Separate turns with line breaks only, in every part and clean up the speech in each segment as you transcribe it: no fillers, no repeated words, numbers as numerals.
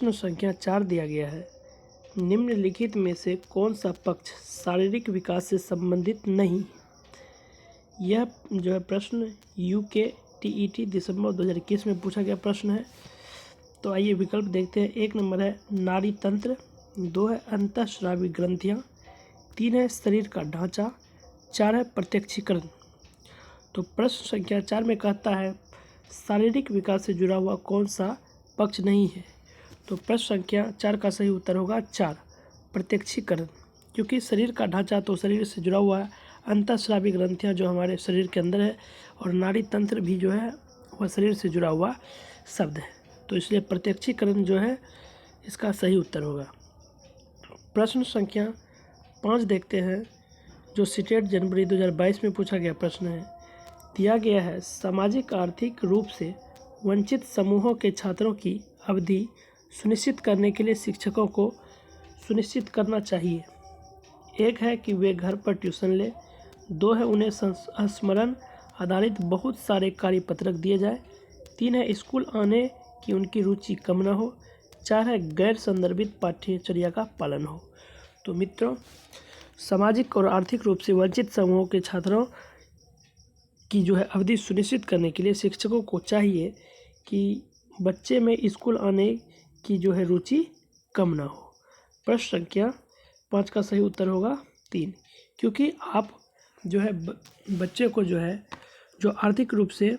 प्रश्न संख्या 4 दिया गया है। निम्नलिखित में से कौन सा पक्ष शारीरिक विकास से संबंधित नहीं? यह जो है प्रश्न यूके टीईटी दिसंबर 2021 में पूछा गया प्रश्न है। तो आइए विकल्प देखते हैं। 1 नंबर है नाड़ी तंत्र, 2 है अंतःस्रावी ग्रंथियाँ, 3 है शरीर का ढांचा, 4 है प्रत्यक्षीकरण। तो प्रश्न संख्या 4 में कहता है शारीरिक विकास से जुड़ा हुआ कौन सा पक्ष नहीं है। तो प्रश्न संख्या 4 का सही उत्तर होगा 4, प्रत्यक्षीकरण। क्योंकि शरीर का ढांचा तो शरीर से जुड़ा हुआ है, अंतःस्रावी ग्रंथियाँ जो हमारे शरीर के अंदर है, और नाड़ी तंत्र भी जो है वह शरीर से जुड़ा हुआ शब्द है। तो इसलिए प्रत्यक्षीकरण जो है इसका सही उत्तर होगा। प्रश्न संख्या 5 देखते हैं, जो सीटेट जनवरी 2022 में पूछा गया प्रश्न है। दिया गया है सामाजिक आर्थिक रूप से वंचित समूहों के छात्रों की अवधि सुनिश्चित करने के लिए शिक्षकों को सुनिश्चित करना चाहिए। 1 है कि वे घर पर ट्यूशन लें, 2 है उन्हें स्मरण आधारित बहुत सारे कार्यपत्रक दिए जाए, 3 है स्कूल आने की उनकी रुचि कम न हो, 4 है गैर संदर्भित पाठ्यचर्या का पालन हो। तो मित्रों, सामाजिक और आर्थिक रूप से वंचित समूहों के छात्रों की जो है अवधि सुनिश्चित करने के लिए शिक्षकों को चाहिए कि बच्चे में स्कूल आने की जो है रुचि कम ना हो। प्रश्न संख्या 5 का सही उत्तर होगा 3, क्योंकि आप जो है बच्चे को जो है जो आर्थिक रूप से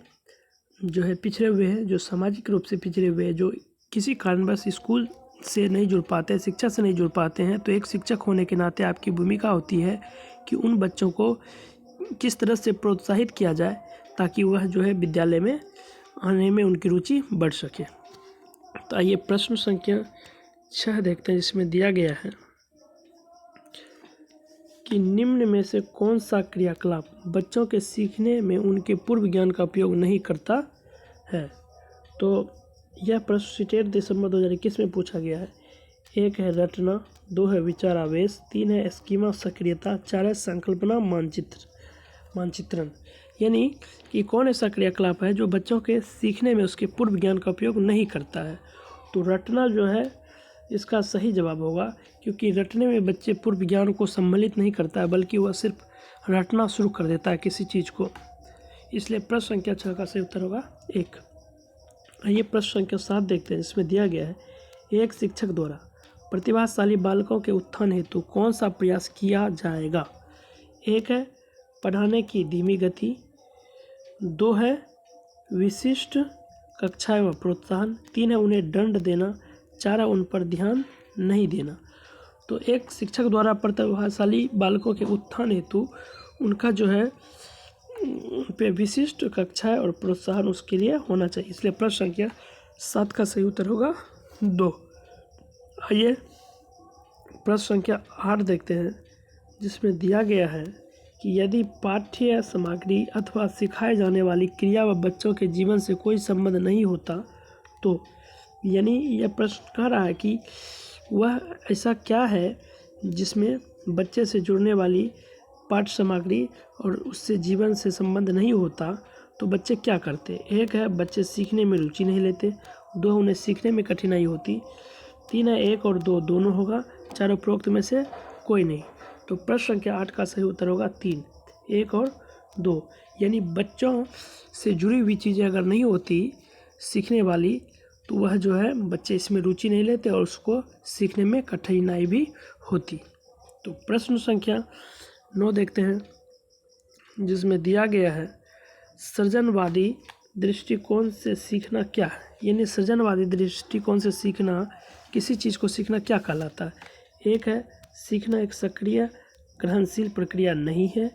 जो है पिछड़े हुए हैं, जो सामाजिक रूप से पिछड़े हुए हैं, जो किसी कारणवश स्कूल से नहीं जुड़ पाते, शिक्षा से नहीं जुड़ पाते हैं, तो एक शिक्षक होने के नाते आपकी भूमिका होती है कि उन बच्चों को किस तरह से प्रोत्साहित किया जाए ताकि वह जो है विद्यालय में आने में उनकी रुचि बढ़ सके। तो आइए प्रश्न संख्या 6 देखते हैं, जिसमें दिया गया है कि निम्न में से कौन सा क्रियाकलाप बच्चों के सीखने में उनके पूर्व ज्ञान का उपयोग नहीं करता है। तो यह प्रश्न सीटेट दिसंबर 2021 में पूछा गया है। 1 है रटना, 2 है विचार आवेश, 3 है स्कीमा सक्रियता, 4 है संकल्पना मानचित्रण। यानी कि कौन ऐसा क्रियाकलाप है जो बच्चों के सीखने में उसके पूर्व ज्ञान का उपयोग नहीं करता है। तो रटना जो है इसका सही जवाब होगा, क्योंकि रटने में बच्चे पूर्व ज्ञान को सम्मिलित नहीं करता है, बल्कि वह सिर्फ रटना शुरू कर देता है किसी चीज़ को। इसलिए प्रश्न संख्या 6 का सही उत्तर होगा 1। आइए प्रश्न संख्या 7 देखते हैं, जिसमें दिया गया है एक शिक्षक द्वारा प्रतिभाशाली बालकों के उत्थान हेतु कौन सा प्रयास किया जाएगा। 1 है पढ़ाने की धीमी गति, 2 है विशिष्ट कक्षाएं व प्रोत्साहन, 3 है उन्हें दंड देना, 4 है उन पर ध्यान नहीं देना। तो एक शिक्षक द्वारा प्रतिभाशाली बालकों के उत्थान हेतु उनका जो है पे विशिष्ट कक्षाएं और प्रोत्साहन उसके लिए होना चाहिए। इसलिए प्रश्न संख्या 7 का सही उत्तर होगा 2। आइए प्रश्न संख्या 8 देखते हैं, जिसमें दिया गया है कि यदि पाठ्य सामग्री अथवा सिखाए जाने वाली क्रिया व बच्चों के जीवन से कोई संबंध नहीं होता, तो यानी यह प्रश्न कह रहा है कि वह ऐसा क्या है जिसमें बच्चे से जुड़ने वाली पाठ्य सामग्री और उससे जीवन से संबंध नहीं होता, तो बच्चे क्या करते। 1 है बच्चे सीखने में रुचि नहीं लेते, 2 है उन्हें सीखने में कठिनाई होती, 3 है 1 और 2 दोनों होगा, 4 उपरोक्त में से कोई नहीं। तो प्रश्न संख्या 8 का सही उत्तर होगा 3, 1 और 2। यानी बच्चों से जुड़ी हुई चीज़ें अगर नहीं होती सीखने वाली, तो वह जो है बच्चे इसमें रुचि नहीं लेते और उसको सीखने में कठिनाई भी होती। तो प्रश्न संख्या 9 देखते हैं, जिसमें दिया गया है सृजनवादी दृष्टिकोण से सीखना क्या है। यानी सृजनवादी दृष्टिकोण से सीखना, किसी चीज़ को सीखना क्या कहलाता है। 1 है सीखना एक सक्रिय ग्रहणशील प्रक्रिया नहीं है,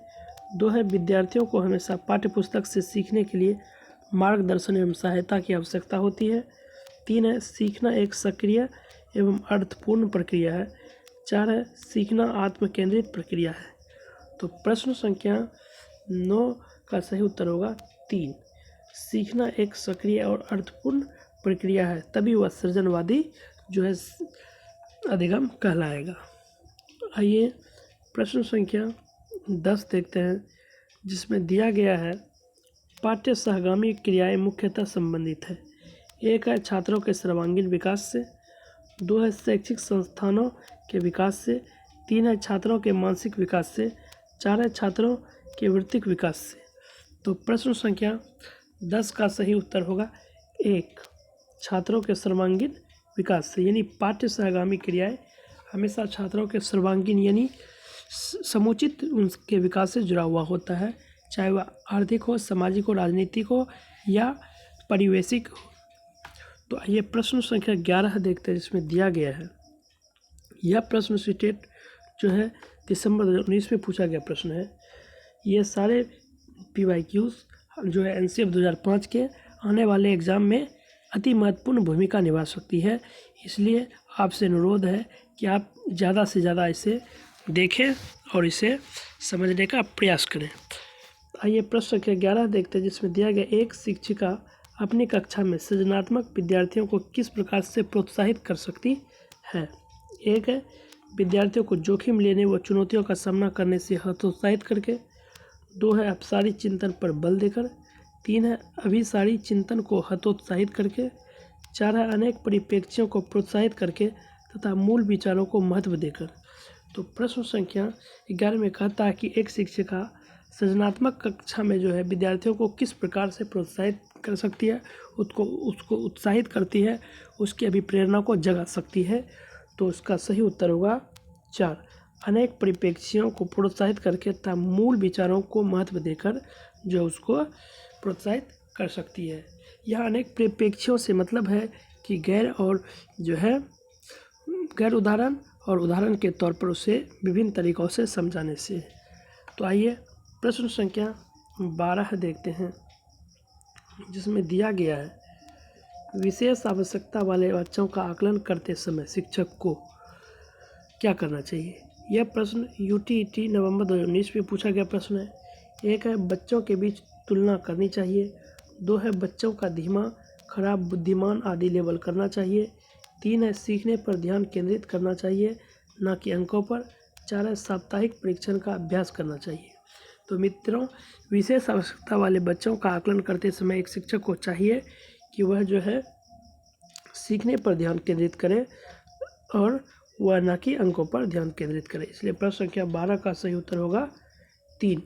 2 है विद्यार्थियों को हमेशा पाठ्यपुस्तक से सीखने के लिए मार्गदर्शन एवं सहायता की आवश्यकता होती है, 3 है सीखना एक सक्रिय एवं अर्थपूर्ण प्रक्रिया है, 4 है सीखना आत्मकेंद्रित प्रक्रिया है। तो प्रश्न संख्या 9 का सही उत्तर होगा 3, सीखना एक सक्रिय और अर्थपूर्ण प्रक्रिया है, तभी वह सृजनवादी जो है अधिगम कहलाएगा। आइए प्रश्न संख्या 10 देखते हैं, जिसमें दिया गया है पाठ्य सहगामी क्रियाएं मुख्यतः संबंधित है। 1 है छात्रों के सर्वांगीण विकास से, 2 है शैक्षिक संस्थानों के विकास से, 3 है छात्रों के मानसिक विकास से, 4 है छात्रों के वृत्तिक विकास से। तो प्रश्न संख्या 10 का सही उत्तर होगा 1, छात्रों के सर्वांगीण विकास से। यानी पाठ्य सहगामी क्रियाएं हमेशा छात्रों के सर्वांगीण यानी समुचित उनके विकास से जुड़ा हुआ होता है, चाहे वह आर्थिक हो, सामाजिक हो, राजनीतिक हो या परिवेशिक हो। तो आइए प्रश्न संख्या 11 देखते हैं, जिसमें दिया गया है। यह प्रश्न सीटेट जो है दिसंबर 2019 में पूछा गया प्रश्न है। ये सारे PYQs जो है NCF 2005 के आने वाले एग्ज़ाम में अति महत्वपूर्ण भूमिका निभा सकती है। इसलिए आपसे अनुरोध है कि आप ज़्यादा से ज़्यादा इसे देखें और इसे समझने का प्रयास करें। आइए प्रश्न संख्या 11 देखते हैं, जिसमें दिया गया, एक शिक्षिका अपनी कक्षा में सृजनात्मक विद्यार्थियों को किस प्रकार से प्रोत्साहित कर सकती है। एक है विद्यार्थियों को जोखिम लेने व चुनौतियों का सामना करने से हतोत्साहित करके, 2 है अपसारी चिंतन पर बल देकर, 3 है अभिसारी चिंतन को हतोत्साहित करके, 4 है अनेक परिप्रेक्ष्यों को प्रोत्साहित करके तथा मूल विचारों को महत्व देकर। तो प्रश्न संख्या 11 में कहता है कि एक शिक्षिका सृजनात्मक कक्षा में जो है विद्यार्थियों को किस प्रकार से प्रोत्साहित कर सकती है, उसको उत्साहित करती है, उसकी अभिप्रेरणा को जगा सकती है। तो उसका सही उत्तर होगा 4, अनेक परिप्रेक्ष्यों को प्रोत्साहित करके तथा मूल विचारों को महत्व देकर जो उसको प्रोत्साहित कर सकती है। यह अनेक परिप्रेक्ष्यों से मतलब है कि गैर और जो है गैर उदाहरण और उदाहरण के तौर पर उसे विभिन्न तरीक़ों से समझाने से। तो आइए प्रश्न संख्या 12 देखते हैं, जिसमें दिया गया है, विशेष आवश्यकता वाले बच्चों का आकलन करते समय शिक्षक को क्या करना चाहिए। यह प्रश्न UTET नवंबर 2019 में पूछा गया प्रश्न है। एक है बच्चों के बीच तुलना करनी चाहिए, 2 है बच्चों का धीमा, खराब, बुद्धिमान आदि लेबल करना चाहिए, 3 है सीखने पर ध्यान केंद्रित करना चाहिए न कि अंकों पर, 4 है साप्ताहिक परीक्षण का अभ्यास करना चाहिए। तो मित्रों, विशेष आवश्यकता वाले बच्चों का आकलन करते समय एक शिक्षक को चाहिए कि वह जो है सीखने पर ध्यान केंद्रित करे और वह न कि अंकों पर ध्यान केंद्रित करे। इसलिए प्रश्न संख्या 12 का सही उत्तर होगा 3।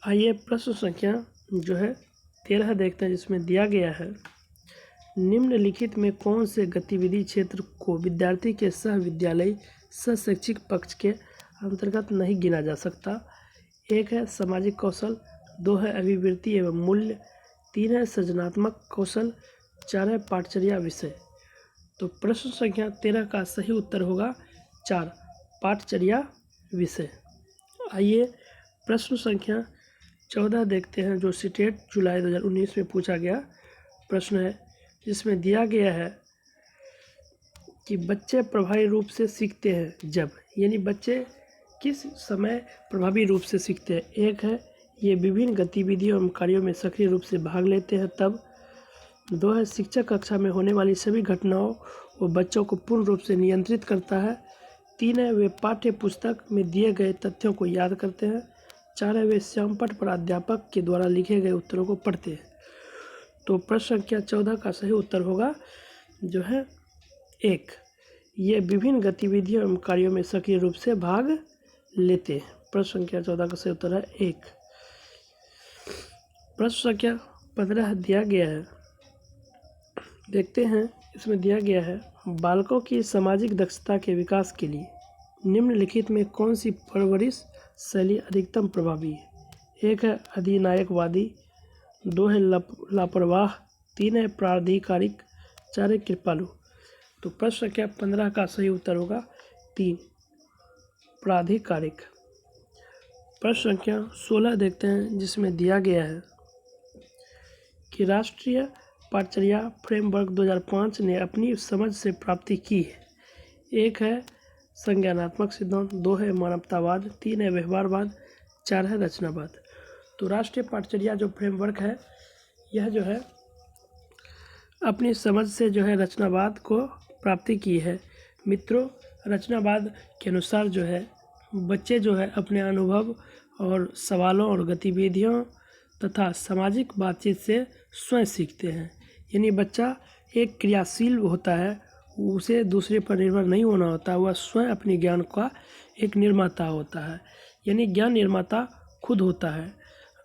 आइए प्रश्न संख्या जो है 13 देखते हैं, जिसमें दिया गया है, निम्नलिखित में कौन से गतिविधि क्षेत्र को विद्यार्थी के सह विद्यालय सह शैक्षिक पक्ष के अंतर्गत नहीं गिना जा सकता। एक है सामाजिक कौशल, 2 है अभिवृत्ति एवं मूल्य, 3 है सृजनात्मक कौशल, 4 है पाठचर्या विषय। तो प्रश्न संख्या 13 का सही उत्तर होगा 4, पाठचर्या विषय। आइए प्रश्न संख्या 14 देखते हैं, जो सीटेट जुलाई 2019 में पूछा गया प्रश्न है, जिसमें दिया गया है कि बच्चे प्रभावी रूप से सीखते हैं जब, यानी बच्चे किस समय प्रभावी रूप से सीखते हैं। एक है ये विभिन्न गतिविधियों एवं कार्यों में सक्रिय रूप से भाग लेते हैं तब, 2 है शिक्षक कक्षा में होने वाली सभी घटनाओं व बच्चों को पूर्ण रूप से नियंत्रित करता है, 3 है वे पाठ्य पुस्तक में दिए गए तथ्यों को याद करते हैं, 4 है वे श्यामपट्ट पर अध्यापक के द्वारा लिखे गए उत्तरों को पढ़ते हैं। तो प्रश्न संख्या 14 का सही उत्तर होगा जो है 1, ये विभिन्न गतिविधियों एवं कार्यों में सक्रिय रूप से भाग लेते हैं। प्रश्न संख्या 14 का सही उत्तर है 1। प्रश्न संख्या 15 दिया गया है, देखते हैं, इसमें दिया गया है, बालकों की सामाजिक दक्षता के विकास के लिए निम्नलिखित में कौन सी परवरिश शैली अधिकतम प्रभावी है। एक है अधिनायकवादी, 2 है लापरवाह, 3 है प्राधिकारिक, 4 है कृपालु। तो प्रश्न संख्या 15 का सही उत्तर होगा 3, प्राधिकारिक। प्रश्न संख्या 16 देखते हैं, जिसमें दिया गया है कि राष्ट्रीय पाठचर्या फ्रेमवर्क 2005 ने अपनी समझ से प्राप्ति की है। एक है संज्ञानात्मक सिद्धांत, 2 है मानवतावाद, 3 है व्यवहारवाद, 4 है रचनावाद। तो राष्ट्रीय पाठचर्या जो फ्रेमवर्क है, यह जो है अपनी समझ से जो है रचनावाद को प्राप्ति की है। मित्रों, रचनावाद के अनुसार जो है बच्चे जो है अपने अनुभव और सवालों और गतिविधियों तथा सामाजिक बातचीत से स्वयं सीखते हैं। यानी बच्चा एक क्रियाशील होता है, उसे दूसरे पर निर्भर नहीं होना होता, वह स्वयं अपने ज्ञान का एक निर्माता होता है। यानी ज्ञान निर्माता खुद होता है।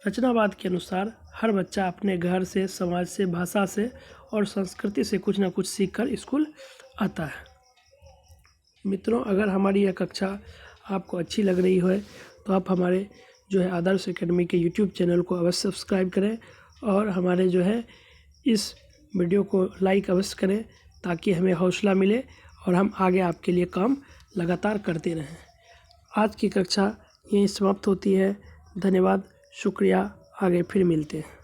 रचनावाद के अनुसार हर बच्चा अपने घर से, समाज से, भाषा से और संस्कृति से कुछ ना कुछ सीखकर स्कूल आता है। मित्रों, अगर हमारी यह कक्षा आपको अच्छी लग रही है तो आप हमारे जो है आदर्श एकेडमी के यूट्यूब चैनल को अवश्य सब्सक्राइब करें और हमारे जो है इस वीडियो को लाइक अवश्य करें, ताकि हमें हौसला मिले और हम आगे आपके लिए काम लगातार करते रहें। आज की कक्षा यहीं समाप्त होती है। धन्यवाद, शुक्रिया, आगे फिर मिलते हैं।